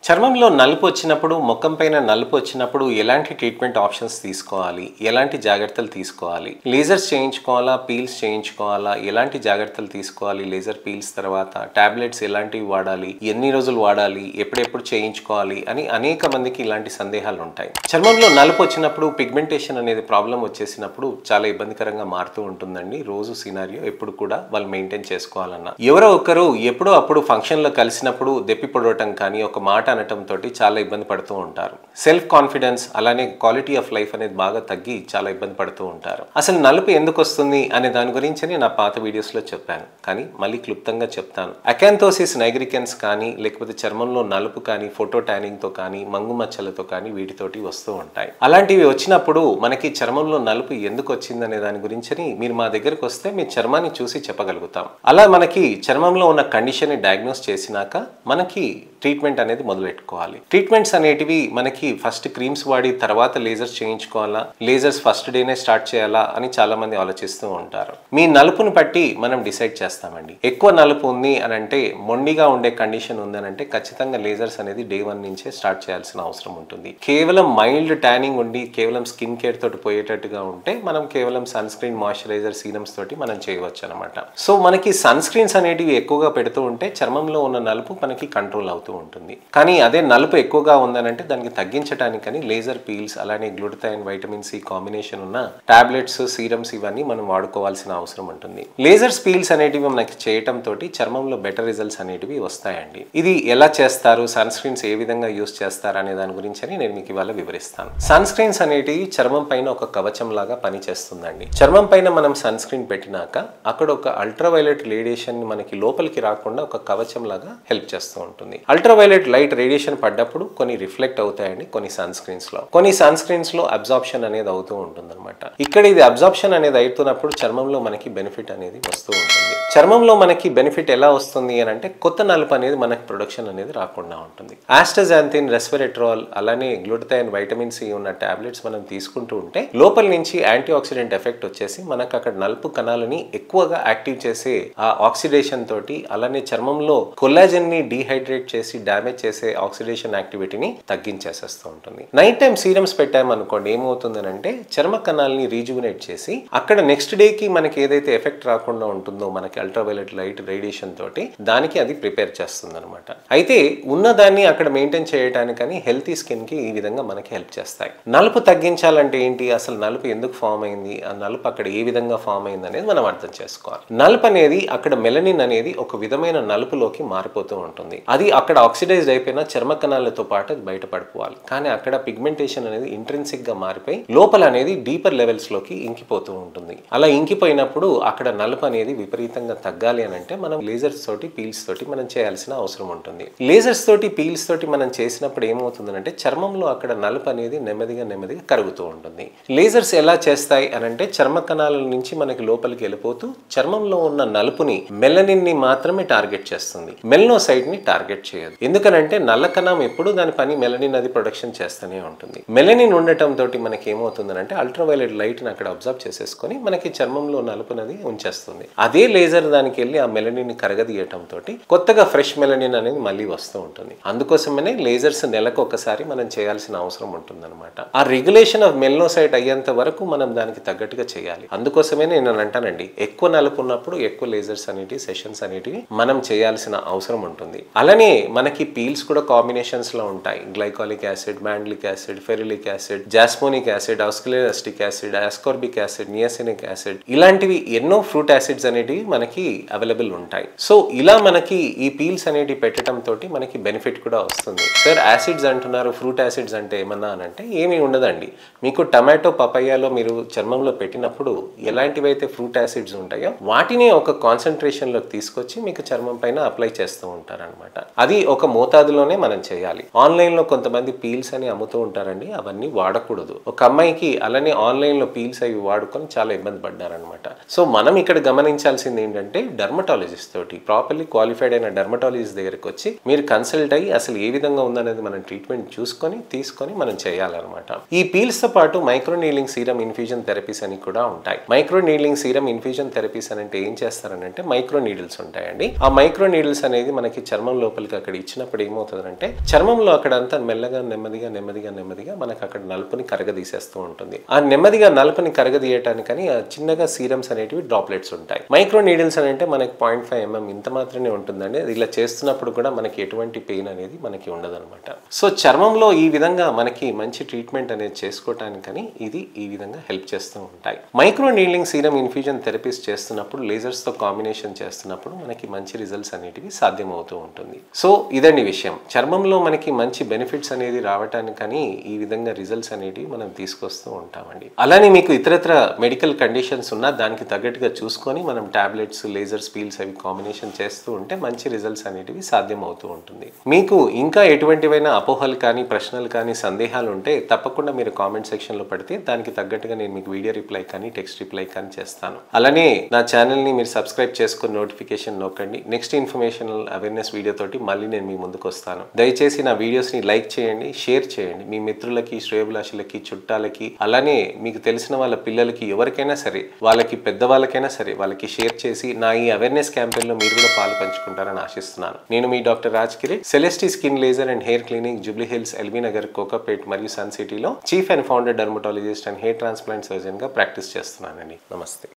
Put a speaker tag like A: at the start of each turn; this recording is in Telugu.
A: చర్మంలో నలుపు వచ్చినప్పుడు, ముఖం పైన నలుపు వచ్చినప్పుడు ఎలాంటి ట్రీట్మెంట్ ఆప్షన్స్ తీసుకోవాలి? ఎలాంటి జాగ్రత్తలు తీసుకోవాలి? లేజర్స్ చేయించుకోవాలా? పీల్స్ చేయించుకోవాలా? ఎలాంటి జాగ్రత్తలు తీసుకోవాలి? లేజర్ పీల్స్ తర్వాత టాబ్లెట్స్ ఎలాంటివి వాడాలి? ఎన్ని రోజులు వాడాలి? ఎప్పుడెప్పుడు చేయించుకోవాలి? అని అనేక మందికి ఇలాంటి సందేహాలు ఉంటాయి. చర్మంలో నలుపు వచ్చినప్పుడు, పిగ్మెంటేషన్ అనేది ప్రాబ్లం వచ్చేసినప్పుడు చాలా ఇబ్బందికరంగా మారుతూ ఉంటుందండి. రోజు సినారియో ఎప్పుడు కూడా వాళ్ళు మెయింటైన్ చేసుకోవాలన్నా. ఎవరో ఒకరు ఎప్పుడో అప్పుడు ఫంక్షన్లో కలిసినప్పుడు దెప్పి పొడవటం కానీ, ఒక మాట అనటంతో చాలా ఇబ్బంది పడుతూ ఉంటారు. సెల్ఫ్ కాన్ఫిడెన్స్ అలానే క్వాలిటీ ఆఫ్ లైఫ్ అనేది బాగా తగ్గి చాలా ఇబ్బంది పడుతూ ఉంటారు. అసలు నలుపు ఎందుకు వస్తుంది అనే దాని గురించి నా పాత వీడియోస్లో చెప్పాను, కానీ మళ్ళీ క్లుప్తంగా చెప్తాను. అకాంథోసిస్ నైగ్రికెన్స్ కానీ, లేకపోతే చర్మంలో నలుపు కానీ, ఫోటో ట్యానింగ్తో కానీ, మంగు మచ్చలతో కానీ వీటితోటి వస్తూ ఉంటాయి. అలాంటివి వచ్చినప్పుడు మనకి చర్మంలో నలుపు ఎందుకు వచ్చింది అనే దాని గురించి మీరు మా దగ్గరకు వస్తే మీ చర్మాన్ని చూసి చెప్పగలుగుతాం. అలా మనకి చర్మంలో ఉన్న కండిషన్ని డయాగ్నోస్ చేసినాక మనకి ట్రీట్మెంట్ అనేది మొదలెట్టుకోవాలి. ట్రీట్మెంట్స్ అనేటివి మనకి ఫస్ట్ క్రీమ్స్ వాడి తర్వాత లేజర్స్ చేయించుకోవాలా, లేజర్స్ ఫస్ట్ డేనే స్టార్ట్ చేయాలా అని చాలా మంది ఆలోచిస్తూ ఉంటారు. మీ నలుపుని బట్టి మనం డిసైడ్ చేస్తామండి. ఎక్కువ నలుపు ఉంది అని అంటే, మొండిగా ఉండే కండిషన్ ఉందని అంటే ఖచ్చితంగా లేజర్స్ అనేది డే 1 నుంచే స్టార్ట్ చేయాల్సిన అవసరం ఉంటుంది. కేవలం మైల్డ్ ట్యానింగ్ ఉండి కేవలం స్కిన్ కేర్ తోటి పోయేటట్టుగా ఉంటే మనం కేవలం సన్ స్క్రీన్, మాయిశ్చరైజర్, సీరమ్స్ తోటి మనం చేయవచ్చు అనమాట. సో మనకి సన్ స్క్రీన్స్ అనేటివి ఎక్కువగా పెడుతూ ఉంటే చర్మంలో ఉన్న నలుపు మనకి కంట్రోల్ అవుతూ ఉంటుంది. కానీ అదే నలుపు ఎక్కువగా ఉందనంటే దానికి తగ్గించడానికని లేజర్ పీల్స్ అలానే గ్లూటథైన్, వైటమిన్ సి కాంబినేషన్ ఉన్న టాబ్లెట్స్, సీరమ్స్ ఇవన్నీ మనం వాడుకోవాల్సిన అవసరం ఉంటుంది. లేజర్స్ పీల్స్ అనేటివి మనకి చేయటం తోటి చర్మంలో బెటర్ రిజల్ట్స్ అనేటివి వస్తాయండి. ఇది ఎలా చేస్తారు, సన్ స్క్రీన్స్ ఏ విధంగా యూస్ చేస్తారు అనే దాని గురించి నేను మీకు ఇవాళ వివరిస్తాను. సన్ స్క్రీన్స్ అనేటివి చర్మం పైన ఒక కవచం లాగా పనిచేస్తుందండి. చర్మం పైన మనం సన్ స్క్రీన్ పెట్టినాక అక్కడ ఒక అల్ట్రావైలెట్ రేడియేషన్ మనకి లోపలికి రాకుండా ఒక కవచం లాగా హెల్ప్ చేస్తూ ఉంటుంది. అల్ట్రావైలెట్ లైట్ రేడియేషన్ పడ్డప్పుడు కొన్ని రిఫ్లెక్ట్ అవుతాయండి కొన్ని సన్ స్క్రీన్స్ లో అబ్జార్ప్షన్ అనేది అవుతూ ఉంటుంది అనమాట. ఇక్కడ ఇది అబ్జార్ప్షన్ అనేది అవుతున్నప్పుడు చర్మంలో మనకి బెనిఫిట్ అనేది వస్తూ ఉంటుంది. చర్మంలో మనకి బెనిఫిట్ ఎలా వస్తుంది అని అంటే కొత్త నలుపు అనేది మనకి ప్రొడక్షన్ అనేది రాకుండా ఉంటుంది. ఆస్టజాంథిన్, రెస్వెరాట్రాల్ అలానే గ్లూటథైన్, వైటమిన్ సి ఉన్న టాబ్లెట్స్ మనం తీసుకుంటూ ఉంటే లోపల నుంచి యాంటీ ఆక్సిడెంట్ ఎఫెక్ట్ వచ్చేసి మనకు అక్కడ నలుపు కణాలని ఎక్కువగా యాక్టివ్ చేసే ఆ ఆక్సిడేషన్ తోటి అలానే చర్మంలో కొల్లాజెన్ ని డీహైడ్రేట్ చేసి డ్యామేజ్ చేసే ఆక్సిడేషన్ యాక్టివిటీని తగ్గించేసేస్తూ ఉంటుంది. నైట్ టైం సీరమ్స్ పెట్టామనుకోండి ఏమవుతుందని అంటే చర్మ కణాలని రీజువినేట్ చేసి అక్కడ నెక్స్ట్ డేకి మనకి ఏదైతే ఎఫెక్ట్ రాకుండా ఉంటుందో మనకి అల్ట్రావైలెట్ లైట్ రేడియేషన్ తోటి దానికి అది ప్రిపేర్ చేస్తుంది అనమాట. అయితే ఉన్నదాన్ని అక్కడ మెయింటైన్ చేయడానికని హెల్తీ స్కిన్ కి ఈ విధంగా మనకి హెల్ప్ చేస్తాయి. నలుపు తగ్గించాలంటే ఏంటి, అసలు నలుపు ఎందుకు ఫామ్ అయింది, ఆ నలుపు అక్కడ ఏ విధంగా ఫామ్ అయింది అనేది మనం అర్థం చేసుకోవాలి. నలుపు అనేది అక్కడ మెలనిన్ అనేది ఒక విధమైన నలుపులోకి మారిపోతూ ఉంటుంది. అది అక్కడ ఆక్సిడైజ్ అయిపోయిన చర్మ కణాలతో పాటు అది బయటపడిపోవాలి. కానీ అక్కడ పిగ్మెంటేషన్ అనేది ఇంట్రెన్సిక్ గా మారిపోయి లోపల అనేది డీపర్ లెవెల్స్ లోకి ఇంకిపోతూ ఉంటుంది. అలా ఇంకిపోయినప్పుడు అక్కడ నలుపు అనేది విపరీతంగా తగ్గాలి అని అంటే మనం లేజర్స్ తోటి, పీల్స్ తోటి మనం చేయాల్సిన అవసరం ఉంటుంది. లేజర్స్ తోటి, పీల్స్ తోటి మనం చేసినప్పుడు ఏమవుతుందంటే చర్మంలో అక్కడ నలుపు అనేది నెమ్మదిగా కరుగుతూ ఉంటుంది. లేజర్స్ ఎలా చేస్తాయి అని అంటే చర్మ కణాల నుంచి మనకి లోపలికి వెళ్ళిపోతూ చర్మంలో ఉన్న నలుపుని, మెలనిన్ ని మాత్రమే టార్గెట్ చేస్తుంది. మెలనోసైట్ ని టార్గెట్ చేయదు. ఎందుకనంటే నల్ల కణం ఎప్పుడు దాని పని మెలనిన్ అది ప్రొడక్షన్ చేస్తూనే ఉంటుంది. మెలనిన్ ఉండటం తోటి మనకి ఏమవుతుందంటే అల్ట్రావైలెట్ లైట్ ని అక్కడ అబ్జర్వ్ చేసేసుకొని మనకి చర్మంలో నలుపునది ఉంచేస్తుంది. అదే లేజర్ దానికి వెళ్ళి ఆ మెలనిన్ ని కరగదీయటం తోటి కొత్తగా ఫ్రెష్ మెలనిన్ అనేది మళ్ళీ వస్తూ ఉంటుంది. అందుకోసమనే లేజర్స్ నెలకు ఒకసారి మనం చేయాల్సిన అవసరం ఉంటుంది అనమాట. ఆ రెగ్యులేషన్ ఆఫ్ మెలనోసైట్ అయ్యేంత వరకు మనం దానికి తగ్గట్టుగా చేయాలి. అందుకోసమే నేను అంటానండి, ఎక్కువ నలుపు ఉన్నప్పుడు ఎక్కువ లేజర్స్ అనేటివి, సెషన్స్ అనేటివి మనం చేయాల్సిన అవసరం ఉంటుంది. అలానే మనకి పీల్స్ కూడా కాంబినేషన్స్ లో ఉంటాయి. Glycolic acid, mandelic acid, ferulic acid, jasmonic acid, ఆస్కలేరాస్టిక్ యాసిడ్, ఆస్కార్బిక్ యాసిడ్, నియాసినిక్ యాసిడ్ ఇలాంటివి ఎన్నో ఫ్రూట్ యాసిడ్స్ అనేటివి మనకి అవైలబుల్ ఉంటాయి. సో ఇలా మనకి ఈ పీల్స్ అనేటివి పెట్టడం తోటి మనకి బెనిఫిట్ కూడా వస్తుంది. సార్ యాసిడ్స్ అంటున్నారు, ఫ్రూట్ యాసిడ్స్ అంటే ఏమన్నా అని అంటే ఏమీ ఉండదండి. మీకు టమాటో, పపయ్యాలో మీరు చర్మంలో పెట్టినప్పుడు ఎలాంటివైతే ఫ్రూట్ యాసిడ్స్ ఉంటాయో వాటిని ఒక కాన్సన్ట్రేషన్ లోకి తీసుకొచ్చి మీకు చర్మం పైన అప్లై చేస్తూ ఉంటారనమాట. అది ఒక మోతాదులోనే మనం చేయాలి. ఆన్లైన్ లో కొంతమంది పీల్స్ అని అమ్ముతూ ఉంటారండి, అవన్నీ వాడకూడదు. ఒక అమ్మాయికి అలానే ఆన్లైన్ లో పీల్స్ అవి వాడుకొని చాలా ఇబ్బంది పడ్డారనమాట. సో మనం ఇక్కడ గమనించాల్సింది ఏంటంటే డర్మటాలజిస్ట్ తోటి, ప్రాపర్లీ క్వాలిఫైడ్ అయిన డర్మటాలజిస్ట్ దగ్గరికి వచ్చి మీరు కన్సల్ట్ అయ్యి అసలు ఏ విధంగా ఉందనేది మనం ట్రీట్మెంట్ చూసుకొని తీసుకొని మనం చేయాలన్నమాట. ఈ పీల్స్ తో పాటు micro kneeling serum infusion therapies అని కూడా ఉంటాయి. Micro kneeling serum infusion therapies అని అంటే ఏం చేస్తారనంటే మైక్రో నీడిల్స్ ఉంటాయండి. ఆ మైక్రో నీడిల్స్ అనేది మనకి చర్మం లోపలికి అక్కడ ఇచ్చినప్పుడు ఏమవుతుంది ఏమవుతుందంటే చర్మంలో అక్కడ అంతా మెల్లగా నెమ్మదిగా మనకు అక్కడ నలుపుని కరగదీసేస్తూ ఉంటుంది. ఆ నెమ్మదిగా నలుపుని కరగదీయటానికని చిన్నగా సీరమ్స్ అనేటివి డ్రాప్లెట్స్ ఉంటాయి. మైక్రో నీడిల్స్ అని అంటే మనకి 0.5 mm ఇంత మాత్రమే ఉంటుందండి. అది ఇలా చేస్తున్నప్పుడు కూడా మనకి ఎటువంటి పెయిన్ అనేది మనకి ఉండదన్నమాట. సో చర్మంలో ఈ విధంగా మనకి మంచి ట్రీట్మెంట్ అనేది చేసుకోవటానికని ఇది ఈ విధంగా హెల్ప్ చేస్తూ ఉంటాయి. Micro needling serum infusion therapies చేస్తున్నప్పుడు లేజర్స్ తో కాంబినేషన్ చేస్తున్నప్పుడు మనకి మంచి రిజల్ట్స్ అనేటివి సాధ్యమవుతూ ఉంటుంది. సో ఇదండి విషయం. చర్మంలో మనకి మంచి బెనిఫిట్స్ అనేది రావటానికని ఈ విధంగా రిజల్ట్స్ అనేటివి మనం తీసుకొస్తూ ఉంటామండి. అలానే మీకు ఇతరత్ర మెడికల్ కండిషన్స్ ఉన్నా దానికి తగ్గట్టుగా చూసుకొని మనం టాబ్లెట్స్, లేజర్స్, పీల్స్ అవి కాంబినేషన్ చేస్తూ ఉంటే మంచి రిజల్ట్స్ అనేటివి సాధ్యమవుతూ ఉంటుంది. మీకు ఇంకా ఎటువంటివైనా అపోహలు కానీ, ప్రశ్నలు కానీ, సందేహాలు ఉంటే తప్పకుండా మీరు కామెంట్ సెక్షన్లో పెడితే దానికి తగ్గట్టుగా నేను మీకు వీడియో రిప్లై కానీ, టెక్స్ట్ రిప్లై కానీ చేస్తాను. అలానే నా ఛానల్ని మీరు సబ్స్క్రైబ్ చేసుకుని నోటిఫికేషన్ నొక్కండి. నెక్స్ట్ ఇన్ఫర్మేషనల్ అవేర్నెస్ వీడియోతోటి మళ్ళీ నేను మీ ముందుకు వస్తాను. దయచేసి నా వీడియోస్ని లైక్ చేయండి, షేర్ చేయండి. మీ మిత్రులకి, శ్రేయోభిలాషులకి, చుట్టాలకి, అలానే మీకు తెలిసిన వాళ్ళ పిల్లలకి, ఎవరికైనా సరే, వాళ్ళకి పెద్దవాళ్ళకైనా సరే వాళ్ళకి షేర్ చేసి నా ఈ అవేర్నెస్ క్యాంపెయిన్లో మీరు కూడా పాలు పంచుకుంటారని ఆశిస్తున్నాను. నేను మీ doctor Raj Kirit, Celestee skin laser and hair clinic, Jubilee Hills, LB Nagar, Kokapet మరియు సన్ సిటీలో chief and founder dermatologist and hair transplant surgeon గా ప్రాక్టీస్ చేస్తున్నానండి. నమస్తే.